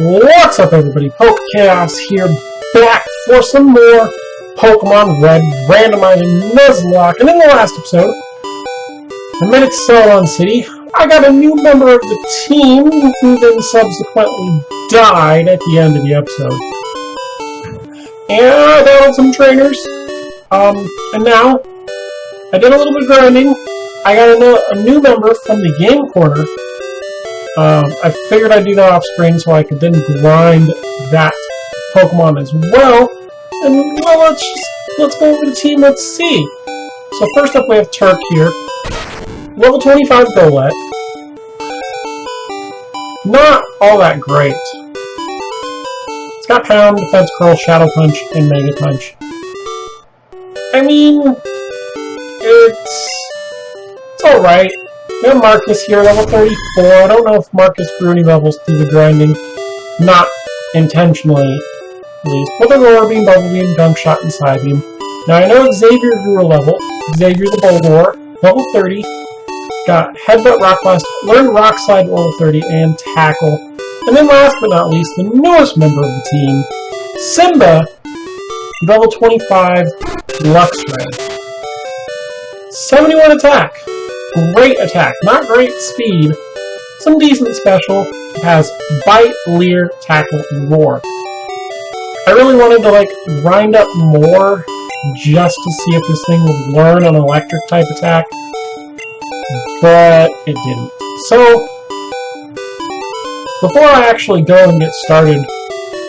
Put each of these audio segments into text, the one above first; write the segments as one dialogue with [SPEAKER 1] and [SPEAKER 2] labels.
[SPEAKER 1] What's up, everybody? PokéKaos here, back for some more Pokemon Red Randomizer Nuzlocke. And in the last episode, I met at Celadon City. I got a new member of the team who then subsequently died at the end of the episode. And I battled some trainers. And now, I did a little bit of grinding. I got a new member from the game corner. I figured I'd do that off screen so I could then grind that Pokemon as well. And well, let's go over the team. Let's see. So first up we have Turk here, level 25 Golett. Not all that great. It's got Pound, Defense Curl, Shadow Punch, and Mega Punch. I mean, it's alright. We have Marcus here, level 34. I don't know if Marcus grew any levels through the grinding. Not intentionally, at least. With a Roar Beam, Bubble Beam, Gunk Shot, and Psybeam. Now I know Xavier grew a level. Xavier the Bulbasaur, level 30. Got Headbutt, Rock Blast, Learned Rock Slide, level 30, and Tackle. And then last but not least, the newest member of the team, Simba, level 25, Luxray. 71 attack. Great attack, not great speed. Some decent special. It has Bite, Leer, Tackle, and Roar. I really wanted to grind up more just to see if this thing would learn an electric type attack, but it didn't. So before I actually go and get started,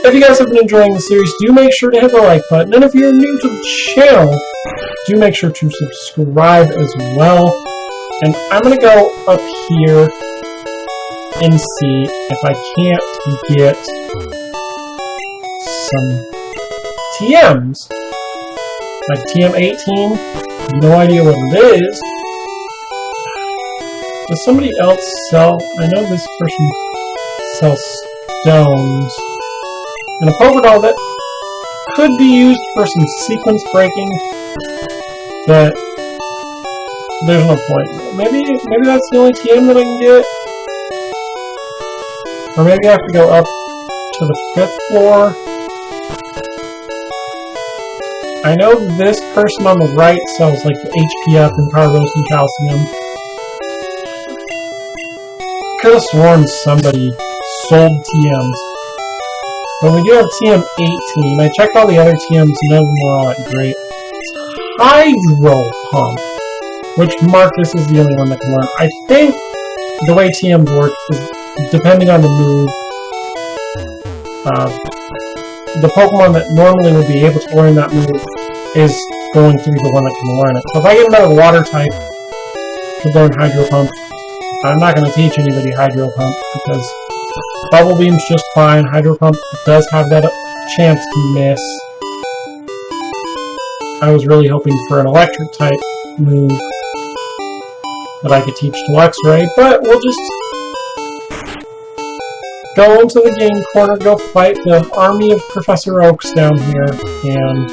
[SPEAKER 1] if you guys have been enjoying the series, do make sure to hit the like button, and if you're new to the channel, do make sure to subscribe as well. And I'm going to go up here and see if I can't get some TMs. Like TM18, no idea what it is. Does somebody else sell? I know this person sells stones. And a Pokédoll that could be used for some sequence breaking, but there's no point. Maybe that's the only TM that I can get. Or maybe I have to go up to the 5th floor. I know this person on the right sells like the HP up and Power Boost and Calcium. Could have sworn somebody sold TMs. But we do have TM18. I checked all the other TMs, none of them were all that great. It's Hydro Pump, which Marcus is the only one that can learn. I think the way TMs work is depending on the move. The Pokemon that normally would be able to learn that move is going to be the one that can learn it. So if I get another water type to learn Hydro Pump, I'm not going to teach anybody Hydro Pump because Bubble Beam's just fine. Hydro Pump does have that chance to miss. I was really hoping for an electric type move that I could teach to Luxray, but we'll just go into the game corner, go fight the army of Professor Oaks down here, and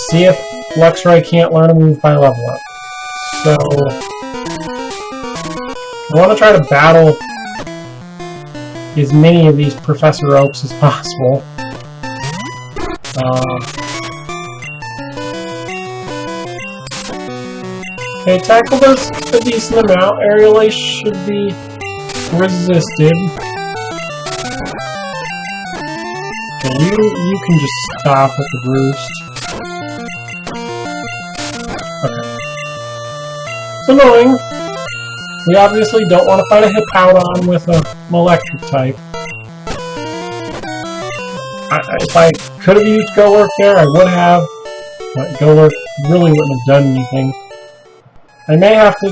[SPEAKER 1] see if Luxray can't learn a move by level up. So I want to try to battle as many of these Professor Oaks as possible. Okay, Tackle does a decent amount. Aerial Ace should be resisted. Okay, you can just stop with the roost. Okay. It's annoying. We obviously don't want to fight a Hideout with an electric type. If I could have used Golurk there, I would have, but Golurk really wouldn't have done anything. I may have to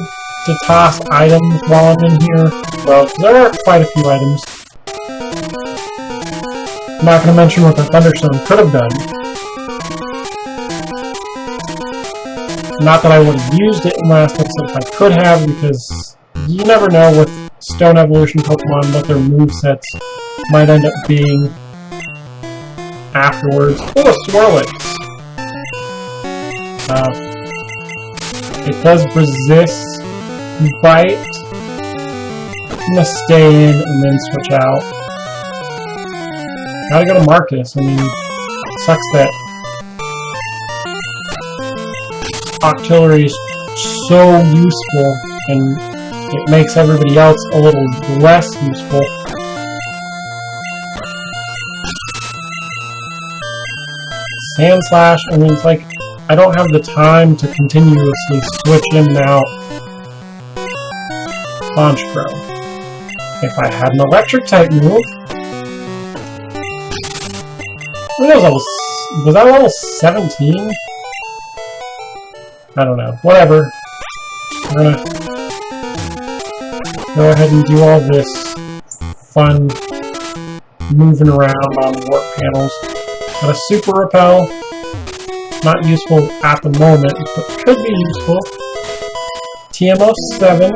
[SPEAKER 1] toss items while I'm in here, well, there are quite a few items. I'm not going to mention what the Thunderstone could have done. Not that I would have used it in last episode if I could have, because you never know with Stone Evolution Pokemon what their movesets might end up being afterwards. Oh, a Swirlix! It does resist Bite. I'm gonna stay in and then switch out. Gotta go to Marcus. I mean, it sucks that Octillery is so useful and it makes everybody else a little less useful. Sand Slash, I mean, it's like I don't have the time to continuously switch in and out. Launch Throw. If I had an electric type move, I think was that level 17? I don't know. Whatever. We're gonna go ahead and do all this fun moving around on warp panels. Got a Super Repel. Not useful at the moment, but could be useful. TMO 7.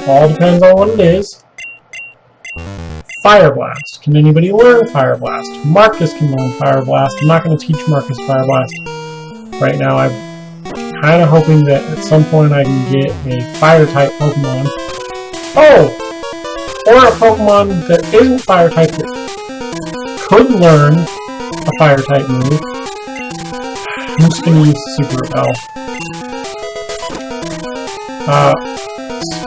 [SPEAKER 1] All depends on what it is. Fire Blast. Can anybody learn Fire Blast? Marcus can learn Fire Blast. I'm not going to teach Marcus Fire Blast right now. I'm kind of hoping that at some point I can get a Fire-type Pokemon. Oh! Or a Pokemon that isn't Fire-type that could learn a Fire-type move. I'm just going to use Super Repel.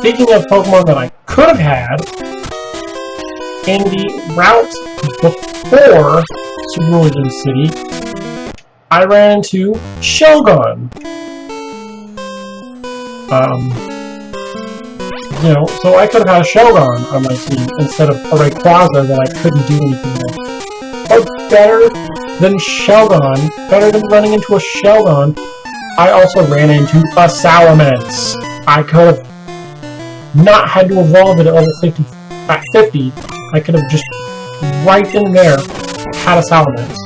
[SPEAKER 1] Speaking of Pokemon that I could have had, in the route before Celadon City, I ran into Celadon. You know, so I could have had a Celadon on my team instead of a Rayquaza that I couldn't do anything with. But better than Celadon, better than running into a Celadon, I also ran into a Salamence. I could have not had to evolve it at level 50. At 50, I could have just right then and there had a Salamence.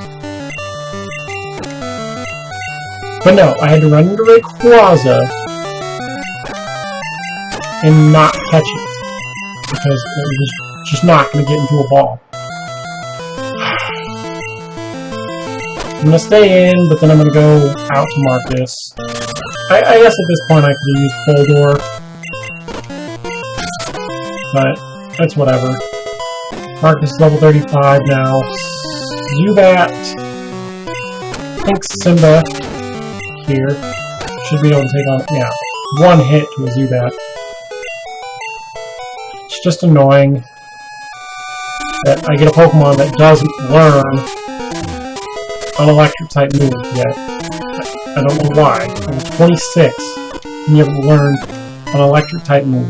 [SPEAKER 1] But no, I had to run into Rayquaza and not catch it because it was just not going to get into a ball. I'm going to stay in, but then I'm going to go out to Marcus. I guess at this point I could have used Boldore, but that's whatever. Marcus is level 35 now. Zubat. I think Simba here should be able to take on, yeah, one hit to a Zubat. It's just annoying that I get a Pokemon that doesn't learn an electric type move yet. I don't know why. I'm 26 and you haven't learned an electric type move.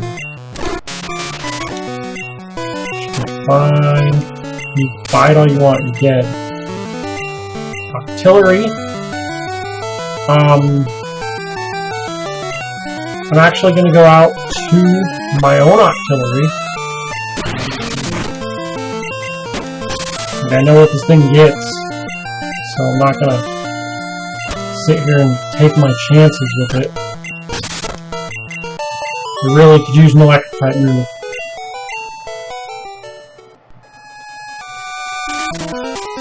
[SPEAKER 1] Fine. You bite all you want, you're dead. Octillery. I'm actually going to go out to my own Octillery. And I know what this thing gets, so I'm not going to sit here and take my chances with it. I really could use an electric type move.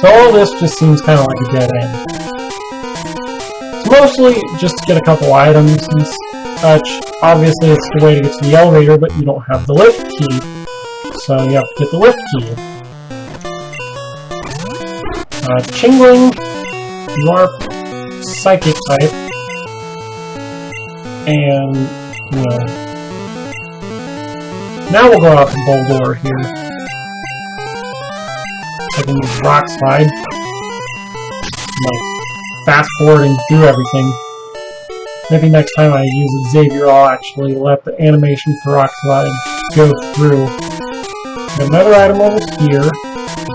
[SPEAKER 1] So all this just seems kind of like a dead end. It's mostly just to get a couple items and such. Obviously it's the way to get to the elevator, but you don't have the lift key. So you have to get the lift key. Chingling, you are Psychic type. And, you know. Now we'll go out to Boldore here. I can use Rock Slide. Like, fast forwarding through everything. Maybe next time I use Xavier, I'll actually let the animation for Rock Slide go through. Got another item over here.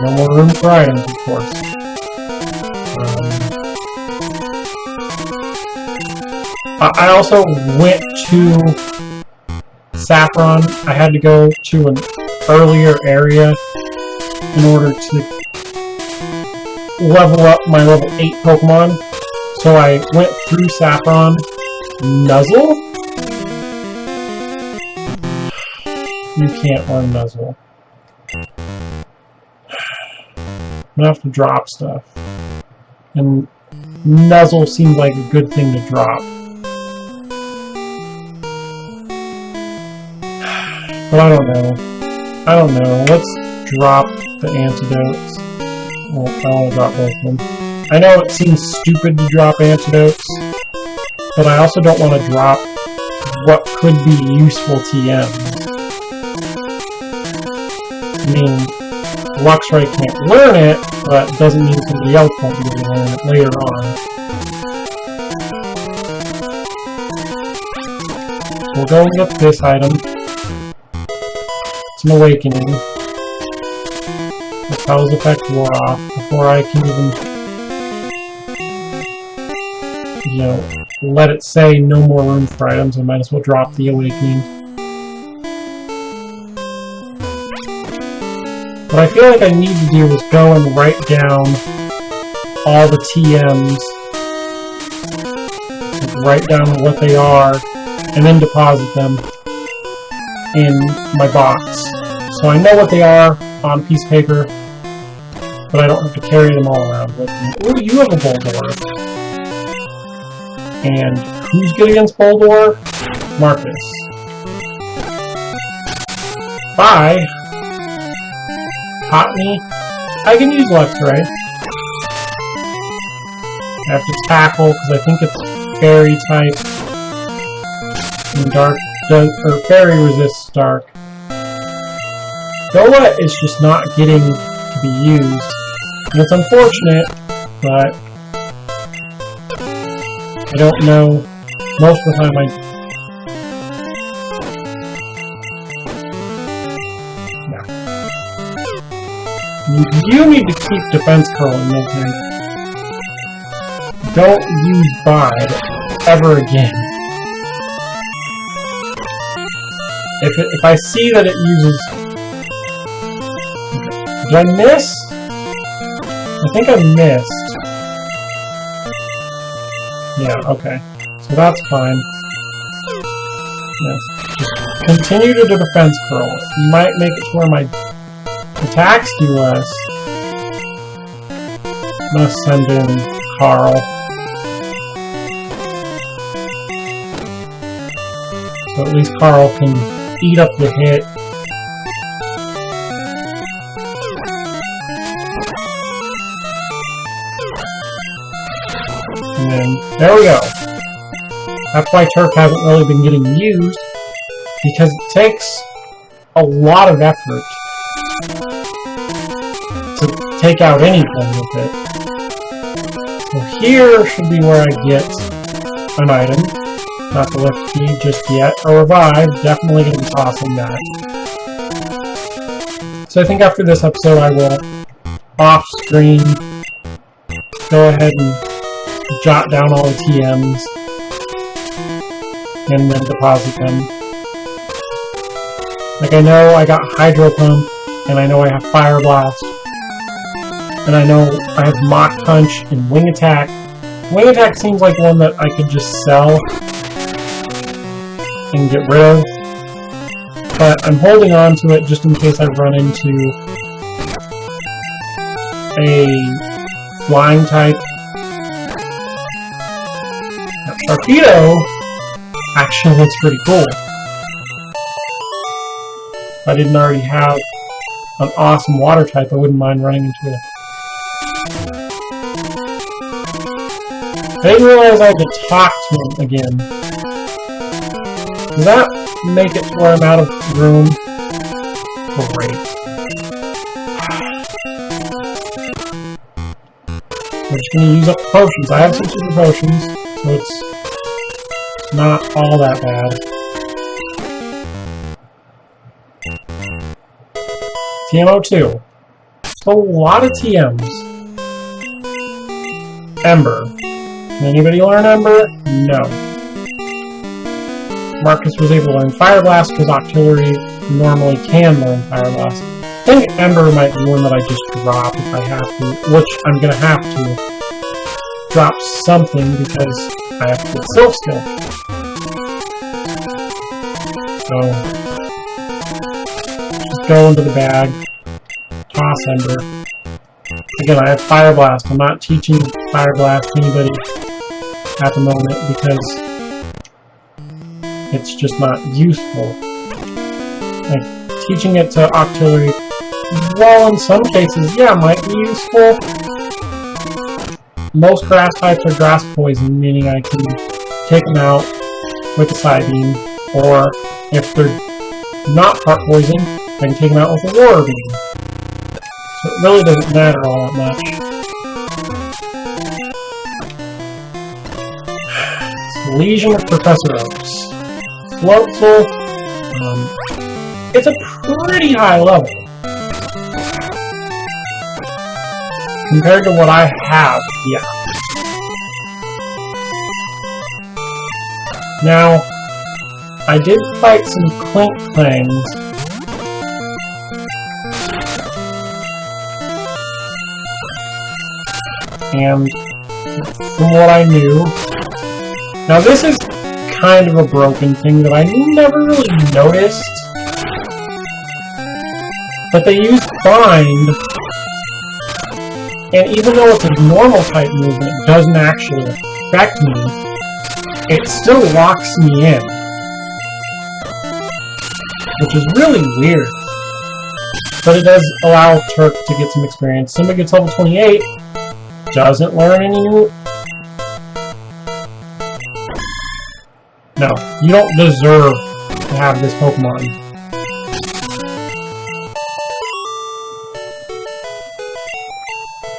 [SPEAKER 1] No more room for items, of course. I also went to Saffron. I had to go to an earlier area in order to level up my level 8 Pokemon. So I went through Saffron. Nuzzle? You can't learn Nuzzle. I'm gonna have to drop stuff. And Nuzzle seems like a good thing to drop. But I don't know. Let's drop the antidotes. Well, I want to drop both of them. I know it seems stupid to drop antidotes, but I also don't want to drop what could be useful TMs. I mean, Luxray can't learn it, but it doesn't mean somebody else won't be able to learn it later on. We'll go and get this item. It's an awakening. The spell's effect wore off before I can even, you know, let it say no more room for items. I might as well drop the awakening. What I feel like I need to do is go and write down all the TMs, like write down what they are, and then deposit them in my box. So I know what they are on a piece of paper, but I don't have to carry them all around with me. Ooh, you have a Boldore. And who's good against Boldore? Marcus. Bye. Hotney. I can use Luxray. I have to tackle because I think it's fairy type. And dark does, or fairy resists dark. Goa is just not getting to be used. And it's unfortunate, but I don't know. Most of the time You need to keep defense curling, okay? Don't use Bide ever again. If I see that it uses... Okay. Did I miss? I think I missed. Yeah, okay. So that's fine. Yes. Just continue to defense curl. You might make it to where my attacks do less. I'm gonna send in Carl. So at least Carl can eat up the hit. And then, there we go. That's why Turk hasn't really been getting used, because it takes a lot of effort to take out anything with it. So here should be where I get an item. Not the lift key just yet. A revive, definitely going to be tossing that. So I think after this episode I will, off-screen, go ahead and jot down all the TMs, and then deposit them. Like I know I got Hydro Pump, and I know I have Fire Blast, and I know I have Mach Punch and Wing Attack. Wing Attack seems like one that I could just sell and get rid of, but I'm holding on to it just in case I run into a flying type. Now, Torpedo actually looks pretty cool. If I didn't already have an awesome water type, I wouldn't mind running into it. I didn't realize I had to talk to him again. Does that make it to where I'm out of room? Great. We're just going to use up the potions. I have some super potions, so it's not all that bad. TM02. So a lot of TMs. Ember. Can anybody learn Ember? No. Marcus was able to learn Fire Blast because Octillery normally can learn Fire Blast. I think Ember might be one that I just drop if I have to, which I'm going to have to drop something because I have to get Silph Skill. So, just go into the bag, toss Ember. Again, I have Fire Blast. I'm not teaching Fire Blast to anybody at the moment because it's just not useful. Like, teaching it to Octillery while in some cases, yeah, might be useful, most grass types are grass poison, meaning I can take them out with a side beam, or if they're not part poison, I can take them out with a water beam. So it really doesn't matter all that much. Legion of Professor Oaks. Floatzel, it's a pretty high level compared to what I have, yeah. Now, I did fight some Clink Clangs. And from what I knew, now this is kind of a broken thing that I never really noticed, but they use Bind, and even though it's a normal type movement, it doesn't actually affect me, it still locks me in, which is really weird, but it does allow Turk to get some experience. Simba gets level 28, doesn't learn any new... No, you don't deserve to have this Pokemon.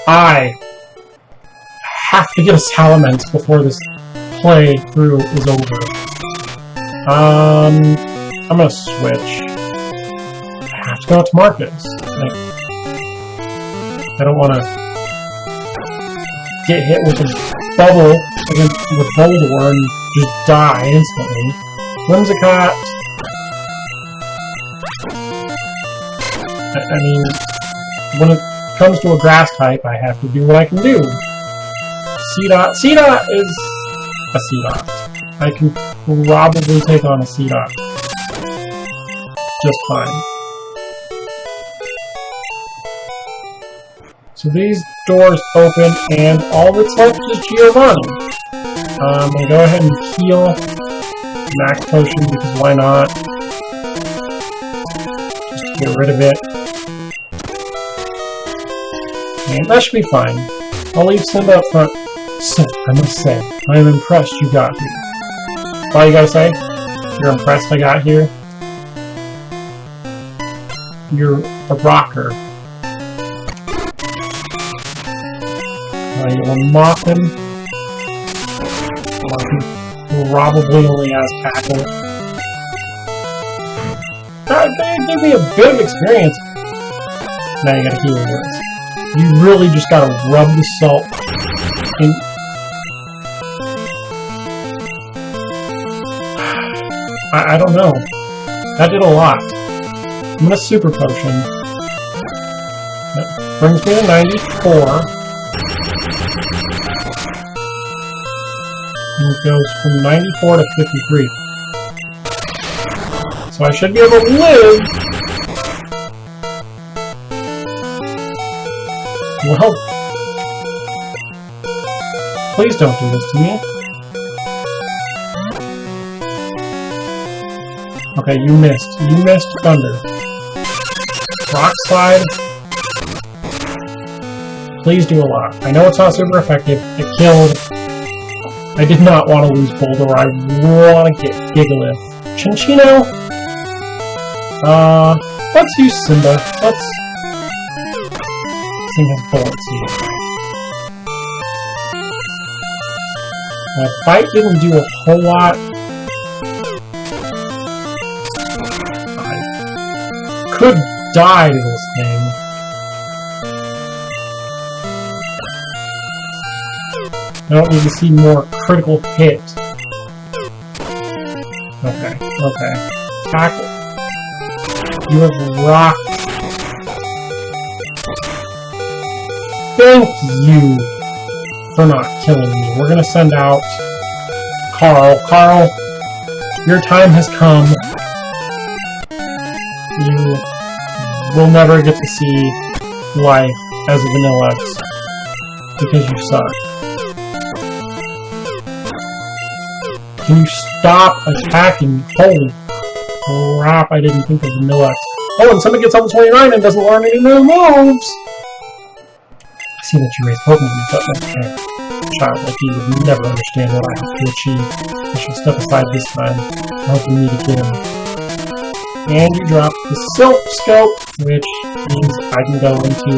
[SPEAKER 1] I have to get a Salamence before this playthrough is over. I'm gonna switch. I have to go out to Marcus. Like, I don't want to get hit with a bubble with Boulder and just die instantly. Whimsicott. I mean, when it comes to a grass type, I have to do what I can do. C-Dot. C-Dot is a C-Dot. I can probably take on a C-Dot just fine. So these doors open, and all that's left is Giovanni. I'm going to go ahead and heal Max Potion, because why not? Just to get rid of it. And that should be fine. I'll leave Simba up front. So, I must say, I am impressed you got here. That's all you gotta say? You're impressed I got here? You're a rocker. You'll mock him. Probably only has tackle. That gave me a bit of experience. Now you gotta heal this. You really just gotta rub the salt in. I don't know. That did a lot. I'm gonna Super Potion. That brings me to 94. And it goes from 94 to 53. So I should be able to live. Well, please don't do this to me. Okay, you missed. You missed Thunder. Rock Slide. Please do a lot. I know it's not super effective. It killed. I did not want to lose Boulder. I want to get Gigalith. Chinchino? Let's use Simba. Let's see his bullets here. That fight didn't do a whole lot. I could die to this thing. I don't need to see more critical hit. Okay, okay. Tackle. You have rocked. Thank you for not killing me. We're gonna send out Carl. Carl, your time has come. You will never get to see life as a Vanilla-X because you suck. Can you stop attacking? Holy crap, I didn't think of Vanilla-X Oh, and somebody gets level 29 and doesn't learn any new moves! I see that you raise Pokemon, but that's fair. A child like you would never understand what I have to achieve. I shall step aside this time. I hope we meet again. And you drop the Silk Scope, which means I can go into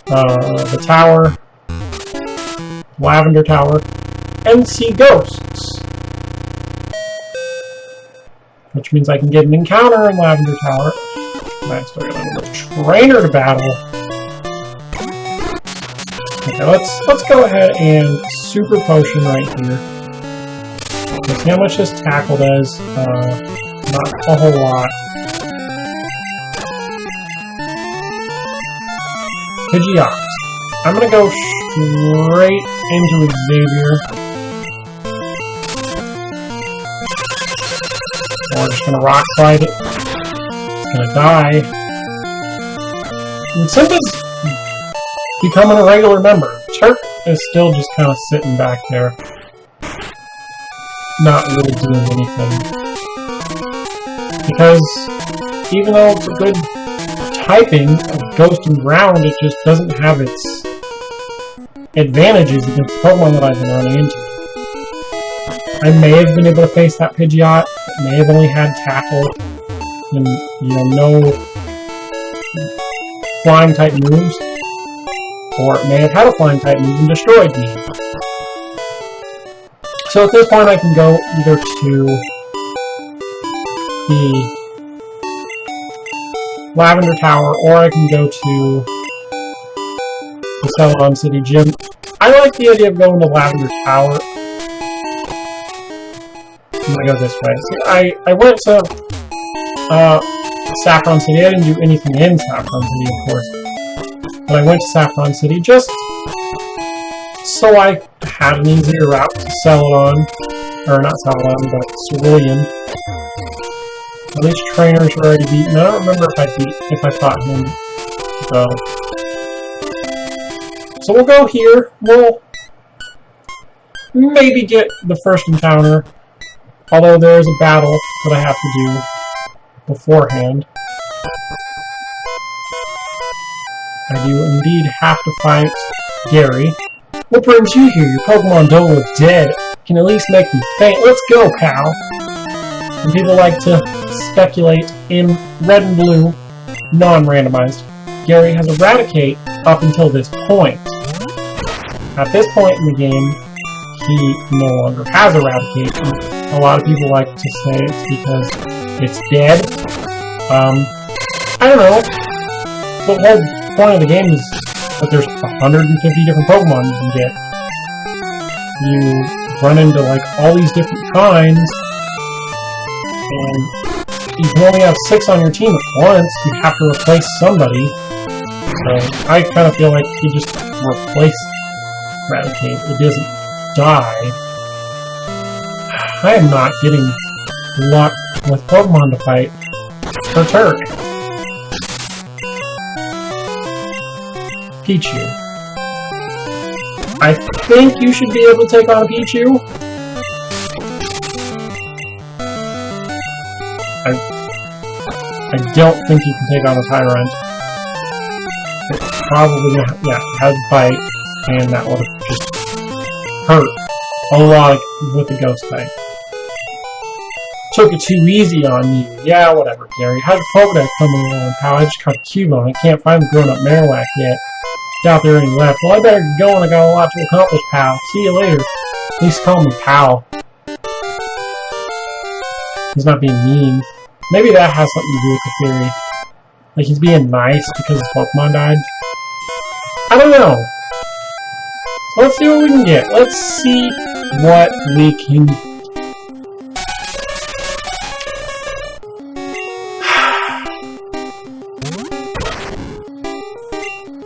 [SPEAKER 1] the tower, Lavender Tower, and see ghosts. Which means I can get an encounter in Lavender Tower. I still got a trainer to battle. Okay, let's go ahead and Super Potion right here. Okay, see how much this tackle does? Not a whole lot. Pidgeot. I'm gonna go straight into Xavier. We're just gonna Rock Slide it. It's gonna die. And Simba's becoming a regular member. Turk is still just kind of sitting back there, not really doing anything. Because even though it's a good typing of Ghost and Ground, it just doesn't have its advantages against Pokemon that I've been running into. I may have been able to face that Pidgeot. It may have only had Tackle and, you know, no flying type moves. Or it may have had a flying type move and destroyed me. So at this point I can go either to the Lavender Tower, or I can go to the Celadon City Gym. I like the idea of going to Lavender Tower. I'm gonna go this way. See, I went to Saffron City. I didn't do anything in Saffron City, of course. But I went to Saffron City just so I had an easier route to Celadon. Or not Celadon, but Cerulean. At least trainers were already beaten. I don't remember if I fought him. So we'll go here. We'll maybe get the first encounter. Although there is a battle that I have to do beforehand. I do indeed have to fight Gary. What brings you here? Your Pokemon don't look dead. You can at least make them faint. Let's go, pal! And people like to speculate in Red and Blue, non-randomized. Gary has Eradicate up until this point. At this point in the game, he no longer has Eradicate. And a lot of people like to say it's because it's dead. I don't know. The whole point of the game is that there's 150 different Pokemon you can get. You run into like all these different kinds, and you can only have 6 on your team at once. You have to replace somebody. So I kind of feel like you just replace Eradicate. It doesn't die. I am not getting luck with Pokemon to fight for Turk. Pichu. I think you should be able to take on a Pichu. I don't think you can take on a Tyrant. It's probably gonna, yeah, it has Bite, and that would have just hurt a lot with the Ghost type. Took it too easy on you. Yeah, whatever, Gary. How's the Pokedex coming along, pal? I just caught a Cubone. I can't find the grown-up Marowak yet. Doubt there any left. Well, I better get going. I got a lot to accomplish, pal. See you later. At least call me pal. He's not being mean. Maybe that has something to do with the theory. Like, he's being nice because his Pokemon died. I don't know. So let's see what we can get. Let's see what we can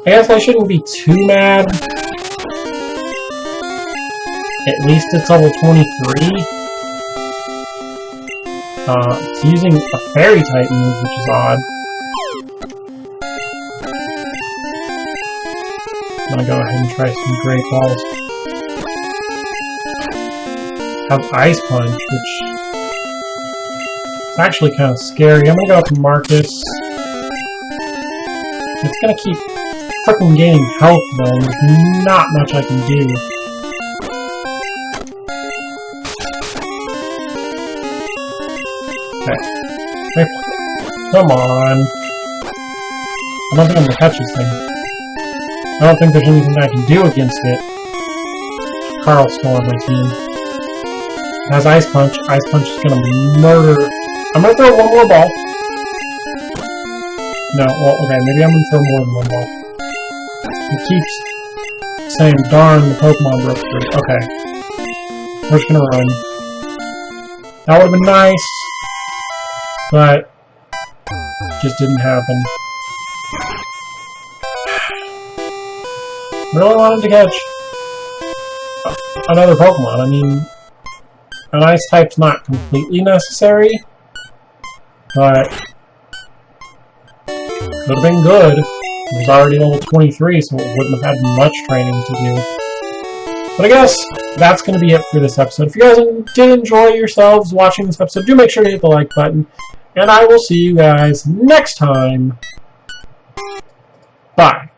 [SPEAKER 1] I guess I shouldn't be too mad. At least it's level 23. It's using a fairy type move, which is odd. I'm gonna go ahead and try some Great Balls. Have Ice Punch, which It's actually kind of scary. I'm gonna go up to Marcus. It's gonna keep freaking gaining health though, and there's not much I can do. Okay. Come on. I don't think I'm gonna catch this thing. I don't think there's anything I can do against it. Carl's still on my team. It has Ice Punch. Ice Punch is gonna murder. I'm gonna throw one more ball. No, well, okay, maybe I'm gonna throw more than one ball. It keeps saying, darn, the Pokemon broke free. Okay. We're just gonna run. That would've been nice, but it just didn't happen. Really wanted to catch another Pokemon. I mean, an Ice type's not completely necessary, but could have been good. It was already level 23, so it wouldn't have had much training to do. But I guess that's going to be it for this episode. If you guys did enjoy yourselves watching this episode, do make sure to hit the like button, and I will see you guys next time. Bye.